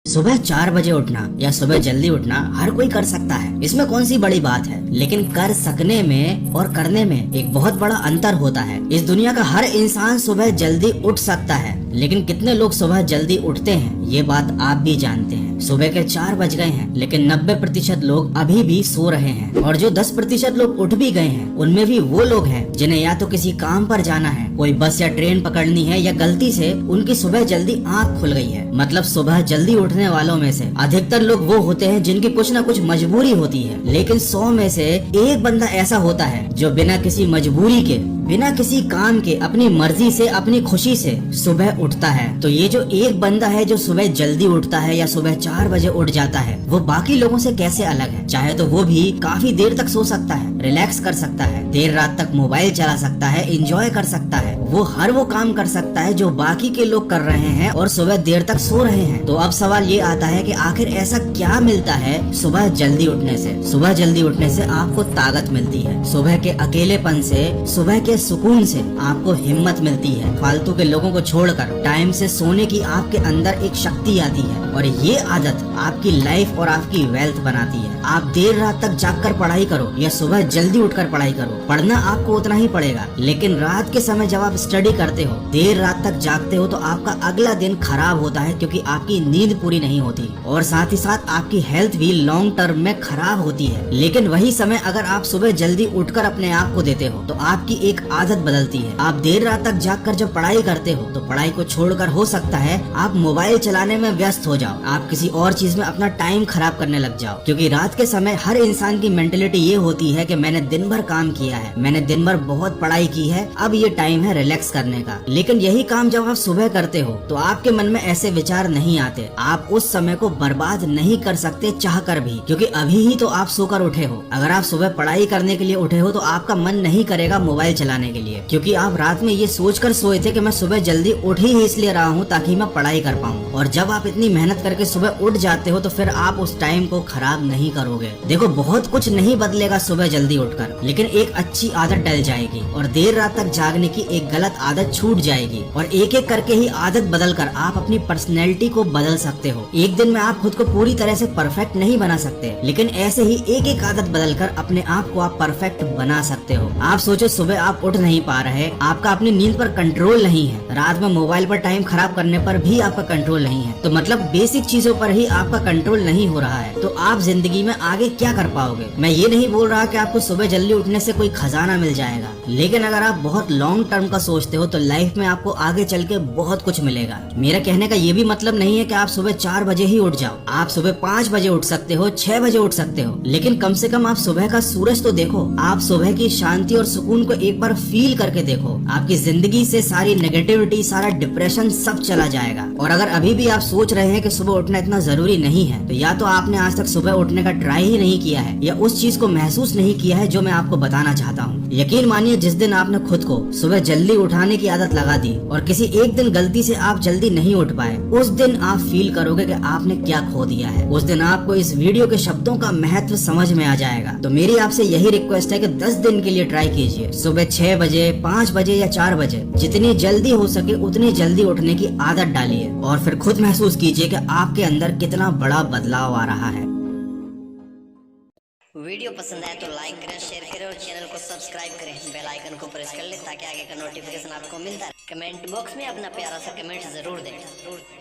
सुबह 4 बजे उठना या सुबह जल्दी उठना हर कोई कर सकता है, इसमें कौन सी बड़ी बात है। लेकिन कर सकने में और करने में एक बहुत बड़ा अंतर होता है। इस दुनिया का हर इंसान सुबह जल्दी उठ सकता है, लेकिन कितने लोग सुबह जल्दी उठते हैं ये बात आप भी जानते हैं। सुबह के 4 बज गए हैं, लेकिन 90% लोग अभी भी सो रहे हैं। और जो 10% लोग उठ भी गए हैं, उनमें भी वो लोग हैं जिन्हें या तो किसी काम पर जाना है, कोई बस या ट्रेन पकड़नी है, या गलती से उनकी सुबह जल्दी आँख खुल गई है। मतलब सुबह जल्दी उठने वालों में से अधिकतर लोग वो होते हैं जिनकी कुछ न कुछ मजबूरी होती है। लेकिन 100 में से एक बंदा ऐसा होता है जो बिना किसी मजबूरी के, बिना किसी काम के, अपनी मर्जी से, अपनी खुशी से सुबह उठता है। तो ये जो एक बंदा है जो सुबह जल्दी उठता है या सुबह 4 बजे उठ जाता है, वो बाकी लोगों से कैसे अलग है। चाहे तो वो भी काफी देर तक सो सकता है, रिलैक्स कर सकता है, देर रात तक मोबाइल चला सकता है, एंजॉय कर सकता है, वो हर वो काम कर सकता है जो बाकी के लोग कर रहे हैं और सुबह देर तक सो रहे हैं। तो अब सवाल ये आता है कि आखिर ऐसा क्या मिलता है सुबह जल्दी उठने से। सुबह जल्दी उठने से आपको ताकत मिलती है, सुबह के अकेलेपन से, सुबह के सुकून से आपको हिम्मत मिलती है। फालतू के लोगों को छोड़कर टाइम से सोने की आपके अंदर एक शक्ति आती है, और ये आदत आपकी लाइफ और आपकी वेल्थ बनाती है। आप देर रात तक जागकर पढ़ाई करो या सुबह जल्दी उठकर पढ़ाई करो, पढ़ना आपको उतना ही पड़ेगा। लेकिन रात के समय जब आप स्टडी करते हो, देर रात तक जागते हो, तो आपका अगला दिन खराब होता है, क्योंकि आपकी नींद पूरी नहीं होती, और साथ ही साथ आपकी हेल्थ भी लॉन्ग टर्म में खराब होती है। लेकिन वही समय अगर आप सुबह जल्दी उठकर अपने आप को देते हो, तो आपकी एक आदत बदलती है। आप देर रात तक जागकर जब पढ़ाई करते हो, तो पढ़ाई को छोड़कर हो सकता है आप मोबाइल चलाने में व्यस्त हो जाओ, आप किसी और चीज में अपना टाइम खराब करने लग जाओ। क्योंकि रात के समय हर इंसान की मेंटेलिटी ये होती है कि मैंने दिन भर काम किया है, मैंने दिन भर बहुत पढ़ाई की है, अब ये टाइम है रिलैक्स करने का। लेकिन यही काम जब आप सुबह करते हो, तो आपके मन में ऐसे विचार नहीं आते। आप उस समय को बर्बाद नहीं कर सकते चाह कर भी, क्योंकि अभी ही तो आप सोकर उठे हो। अगर आप सुबह पढ़ाई करने के लिए उठे हो, तो आपका मन नहीं करेगा मोबाइल चलाने के लिए, क्योंकि आप रात में ये सोचकर सोए थे कि मैं सुबह जल्दी उठ ही इसलिए रहा हूँ ताकि मैं पढ़ाई कर पाऊँ। और जब आप इतनी मेहनत करके सुबह उठ जाते हो, तो फिर आप उस टाइम को खराब नहीं करोगे। देखो, बहुत कुछ नहीं बदलेगा सुबह जल्दी उठकर, लेकिन एक अच्छी आदत डल जाएगी और देर रात तक जागने की एक गलत आदत छूट जाएगी। और एक एक करके ही आदत बदलकर आप अपनी पर्सनैलिटी को बदल सकते हो। एक दिन में आप खुद को पूरी तरह से परफेक्ट नहीं बना सकते, लेकिन ऐसे ही एक एक आदत बदलकर अपने आप को आप परफेक्ट बना सकते हो। आप सोचो, सुबह आप उठ नहीं पा रहे, आपका अपनी नींद पर कंट्रोल नहीं है, रात में मोबाइल पर टाइम खराब करने पर भी आपका कंट्रोल नहीं है, तो मतलब बेसिक चीजों पर ही आपका कंट्रोल नहीं हो रहा है, तो आप जिंदगी में आगे क्या कर पाओगे। मैं ये नहीं बोल रहा कि आपको सुबह जल्दी उठने से कोई खजाना मिल जाएगा, लेकिन अगर आप बहुत लॉन्ग टर्म का सोचते हो, तो लाइफ में आपको आगे चल के बहुत कुछ मिलेगा। मेरा कहने का ये भी मतलब नहीं है कि आप सुबह 4 बजे ही उठ जाओ। आप सुबह 5 बजे उठ सकते हो, 6 बजे उठ सकते हो, लेकिन कम से कम आप सुबह का सूरज तो देखो। आप सुबह की शांति और सुकून को एक बार फील करके देखो। आपकी जिंदगी से सारी नेगेटिविटी, सारा डिप्रेशन सब चला जाएगा। और अगर अभी भी आप सोच रहे हैं कि सुबह उठना इतना जरूरी नहीं है, तो या तो आपने आज तक सुबह उठने का ट्राई ही नहीं किया है, या उस चीज को महसूस नहीं किया है जो मैं आपको बताना चाहता हूँ। यकीन मानिए, जिस दिन आपने खुद को सुबह जल्दी उठाने की आदत लगा दी और किसी एक दिन गलती से आप जल्दी नहीं उठ पाए, उस दिन आप फील करोगे कि आपने क्या खो दिया है। उस दिन आपको इस वीडियो के शब्दों का महत्व समझ में आ जाएगा। तो मेरी आपसे यही रिक्वेस्ट है कि 10 दिन के लिए ट्राई कीजिए, सुबह 6 बजे, 5 बजे या 4 बजे, जितनी जल्दी हो सके उतनी जल्दी उठने की आदत डालिए, और फिर खुद महसूस कीजिए कि आपके अंदर कितना बड़ा बदलाव आ रहा है। वीडियो पसंद आए तो लाइक करें, शेयर करें और चैनल को सब्सक्राइब करें। बेल आइकन को प्रेस कर लें ताकि आगे का नोटिफिकेशन आपको मिलता है। कमेंट बॉक्स में अपना प्यारा सा कमेंट जरूर दें।